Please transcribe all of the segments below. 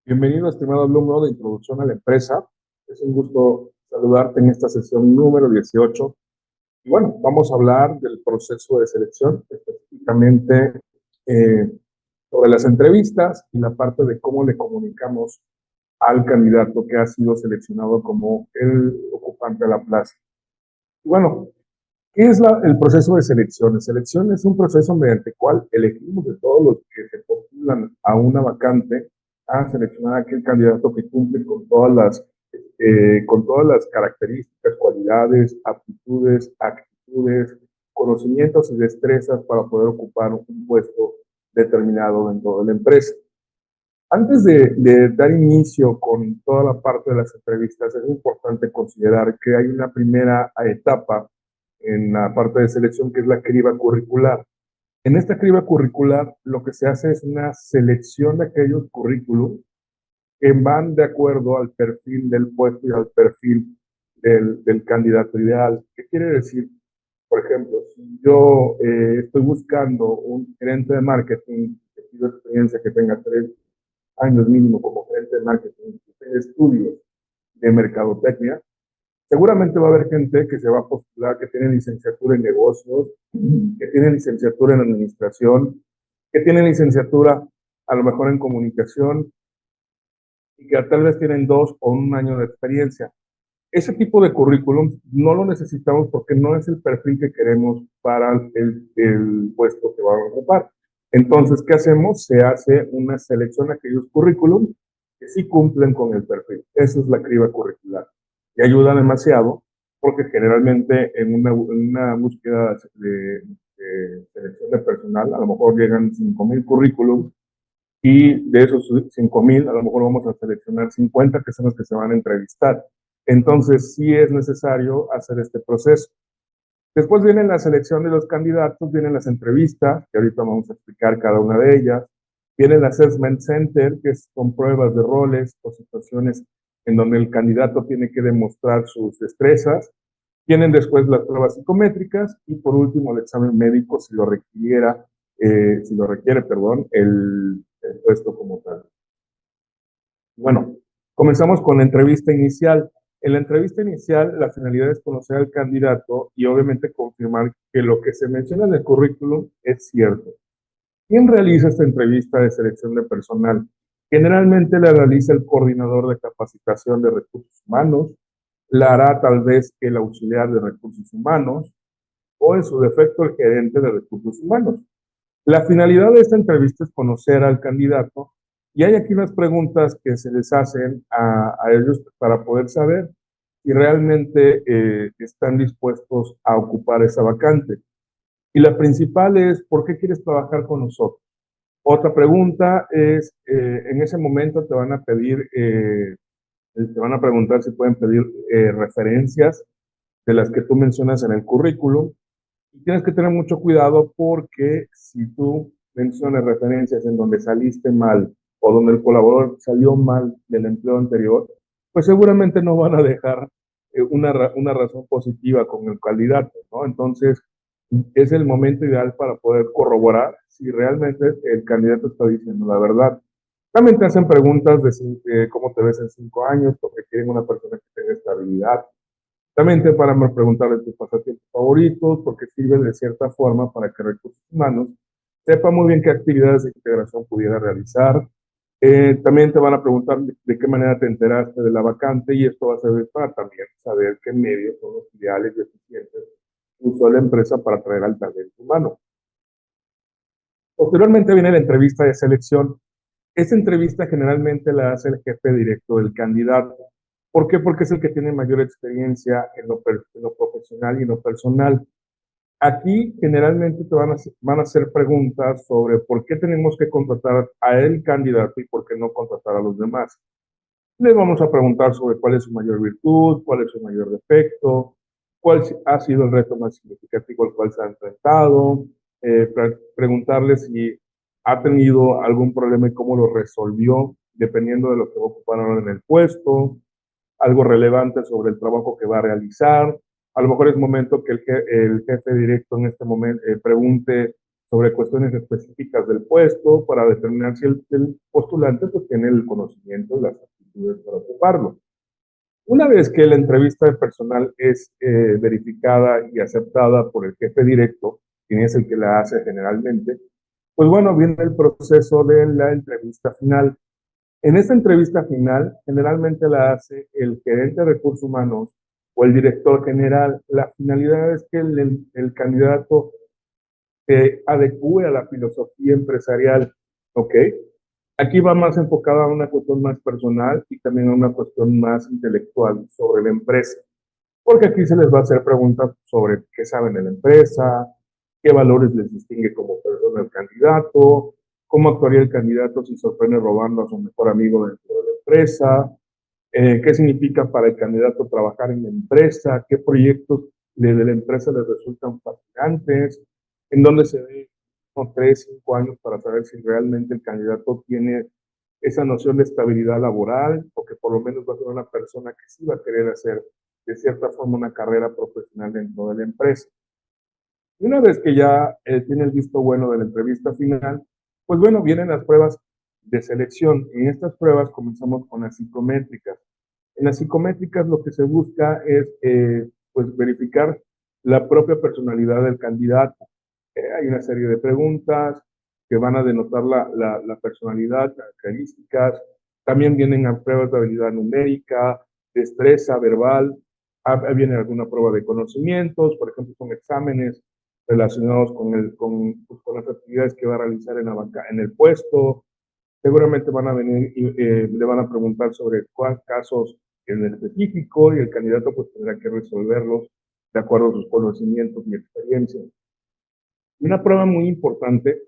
Bienvenido, estimado alumno de Introducción a la Empresa. Es un gusto saludarte en esta sesión número 18. Y bueno, vamos a hablar del proceso de selección, específicamente eh, sobre las entrevistas y la parte de cómo le comunicamos al candidato que ha sido seleccionado como el ocupante de la plaza. Y bueno, ¿qué es el proceso de selección? La selección es un proceso mediante el cual elegimos de todos los que se postulan a una vacante a seleccionar a aquel candidato que cumple con todas las características, cualidades, aptitudes, actitudes, conocimientos y destrezas para poder ocupar un puesto determinado dentro de la empresa. Antes de dar inicio con toda la parte de las entrevistas, es importante considerar que hay una primera etapa en la parte de selección que es la criba curricular. En esta criba curricular lo que se hace es una selección de aquellos currículum que van de acuerdo al perfil del puesto y al perfil del candidato ideal. ¿Qué quiere decir? Por ejemplo, si yo estoy buscando un gerente de marketing que tiene experiencia, que tenga 3 años mínimo como gerente de marketing, que tenga estudios de mercadotecnia, seguramente va a haber gente que se va a postular, que tiene licenciatura en negocios, que tiene licenciatura en administración, que tiene licenciatura a lo mejor en comunicación y que tal vez tienen 2 o 1 año de experiencia. Ese tipo de currículum no lo necesitamos porque no es el perfil que queremos para el puesto que van a ocupar. Entonces, ¿qué hacemos? Se hace una selección de aquellos currículum que sí cumplen con el perfil. Esa es la criba curricular. Y ayuda demasiado porque generalmente en una búsqueda de selección de personal, a lo mejor llegan 5,000 currículum y de esos 5,000 a lo mejor vamos a seleccionar 50 que son los que se van a entrevistar. Entonces, sí es necesario hacer este proceso. Después viene la selección de los candidatos, vienen las entrevistas, que ahorita vamos a explicar cada una de ellas. Viene el Assessment Center, que son pruebas de roles o situaciones en donde el candidato tiene que demostrar sus destrezas. Vienen después las pruebas psicométricas y por último el examen médico si lo requiere, perdón, el puesto como tal. Bueno, comenzamos con la entrevista inicial. En la entrevista inicial, la finalidad es conocer al candidato y obviamente confirmar que lo que se menciona en el currículum es cierto. ¿Quién realiza esta entrevista de selección de personal? Generalmente la realiza el coordinador de capacitación de recursos humanos, la hará tal vez el auxiliar de recursos humanos o en su defecto el gerente de recursos humanos. La finalidad de esta entrevista es conocer al candidato y hay aquí unas preguntas que se les hacen a ellos para poder saber si realmente están dispuestos a ocupar esa vacante. Y la principal es, ¿por qué quieres trabajar con nosotros? Otra pregunta es, en ese momento te van a preguntar si pueden pedir referencias de las que tú mencionas en el currículum. Y tienes que tener mucho cuidado porque si tú mencionas referencias en donde saliste mal o donde el colaborador salió mal del empleo anterior, pues seguramente no van a dejar una razón positiva con el candidato, ¿no? Entonces, es el momento ideal para poder corroborar si realmente el candidato está diciendo la verdad. También te hacen preguntas de cómo te ves en 5 años, porque quieren una persona que tenga estabilidad. También te para preguntarle tus pasatiempos favoritos, porque sirve de cierta forma para que recursos humanos sepa muy bien qué actividades de integración pudiera realizar. También te van a preguntar de qué manera te enteraste de la vacante y esto va a servir para también saber qué medios son los ideales y eficientes que usó la empresa para atraer al talento humano. Posteriormente viene la entrevista de selección. Esta entrevista generalmente la hace el jefe directo del candidato. ¿Por qué? Porque es el que tiene mayor experiencia en lo profesional y en lo personal. Aquí generalmente van a hacer preguntas sobre por qué tenemos que contratar a el candidato y por qué no contratar a los demás. Les vamos a preguntar sobre cuál es su mayor virtud, cuál es su mayor defecto, cuál ha sido el reto más significativo al cual se ha enfrentado, preguntarles si ha tenido algún problema y cómo lo resolvió, dependiendo de lo que va a ocupar ahora en el puesto, algo relevante sobre el trabajo que va a realizar. A lo mejor es momento que el jefe directo en este momento pregunte sobre cuestiones específicas del puesto para determinar si el postulante pues, tiene el conocimiento y las aptitudes para ocuparlo. Una vez que la entrevista de personal es verificada y aceptada por el jefe directo, quien es el que la hace generalmente, pues bueno, viene el proceso de la entrevista final. En esta entrevista final, generalmente la hace el gerente de recursos humanos o el director general. La finalidad es que el candidato se adecue a la filosofía empresarial, ¿ok? Aquí va más enfocada a una cuestión más personal y también a una cuestión más intelectual sobre la empresa, porque aquí se les va a hacer preguntas sobre qué saben de la empresa, qué valores les distingue como persona el candidato, cómo actuaría el candidato si sorprende robando a su mejor amigo dentro de la empresa, qué significa para el candidato trabajar en la empresa, qué proyectos de la empresa les resultan fascinantes, en dónde se ve unos 3, 5 años para saber si realmente el candidato tiene esa noción de estabilidad laboral o que por lo menos va a ser una persona que sí va a querer hacer de cierta forma una carrera profesional dentro de la empresa. Y una vez que ya tiene el visto bueno de la entrevista final, pues bueno, vienen las pruebas de selección. En estas pruebas comenzamos con las psicométricas. En las psicométricas lo que se busca es pues verificar la propia personalidad del candidato. Hay una serie de preguntas que van a denotar la personalidad, características. También vienen a pruebas de habilidad numérica, destreza verbal. Viene alguna prueba de conocimientos, por ejemplo, son exámenes relacionados pues, con las actividades que va a realizar en el puesto. Seguramente van a venir y le van a preguntar sobre cuáles casos en específico y el candidato pues tendrá que resolverlos de acuerdo a sus conocimientos y experiencia. Una prueba muy importante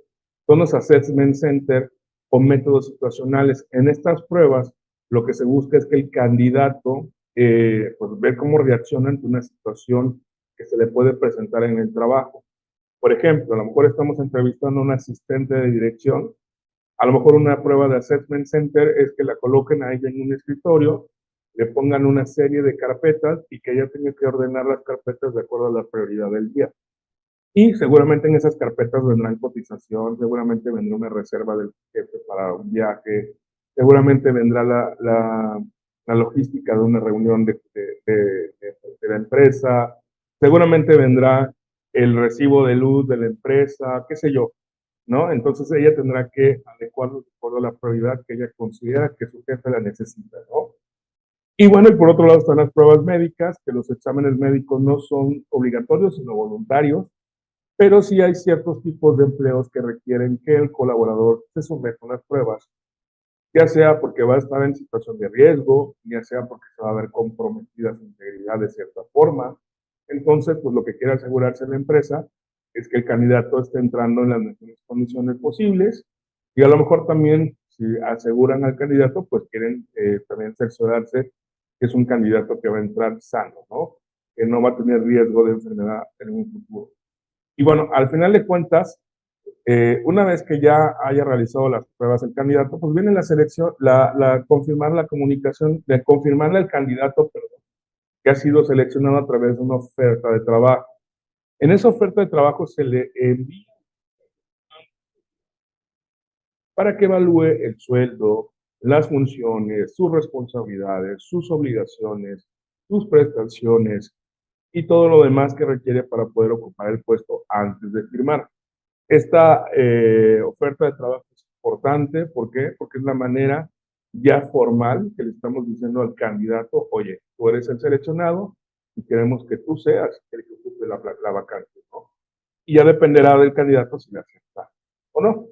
son los assessment center o métodos situacionales. En estas pruebas lo que se busca es que el candidato pues ver cómo reacciona ante una situación que se le puede presentar en el trabajo. Por ejemplo, a lo mejor estamos entrevistando a un asistente de dirección. A lo mejor una prueba de assessment center es que la coloquen a ella en un escritorio, le pongan una serie de carpetas y que ella tenga que ordenar las carpetas de acuerdo a la prioridad del día. Y seguramente en esas carpetas vendrán cotización, seguramente vendrá una reserva del jefe para un viaje, seguramente vendrá la logística de una reunión de la empresa, seguramente vendrá el recibo de luz de la empresa, qué sé yo, ¿no? Entonces ella tendrá que adecuarlo de acuerdo a la prioridad que ella considera que su jefe la necesita, ¿no? Y bueno, y por otro lado están las pruebas médicas, que los exámenes médicos no son obligatorios, sino voluntarios, pero sí hay ciertos tipos de empleos que requieren que el colaborador se someta a las pruebas, ya sea porque va a estar en situación de riesgo, ya sea porque se va a ver comprometida su integridad de cierta forma. Entonces, pues lo que quiere asegurarse la empresa es que el candidato esté entrando en las mejores condiciones posibles y a lo mejor también, si aseguran al candidato, pues quieren también cerciorarse que es un candidato que va a entrar sano, ¿no? Que no va a tener riesgo de enfermedad en un futuro. Y bueno, al final de cuentas, una vez que ya haya realizado las pruebas el candidato, pues viene la selección, confirmar la comunicación, de confirmarle al candidato, perdón, que ha sido seleccionado a través de una oferta de trabajo. En esa oferta de trabajo se le envía para que evalúe el sueldo, las funciones, sus responsabilidades, sus obligaciones, sus prestaciones y todo lo demás que requiere para poder ocupar el puesto antes de firmar. Esta oferta de trabajo es importante, ¿por qué? Porque es la manera ya formal que le estamos diciendo al candidato, oye, tú eres el seleccionado y queremos que tú seas el que ocupe la vacante, ¿no? Y ya dependerá del candidato si le acepta o no.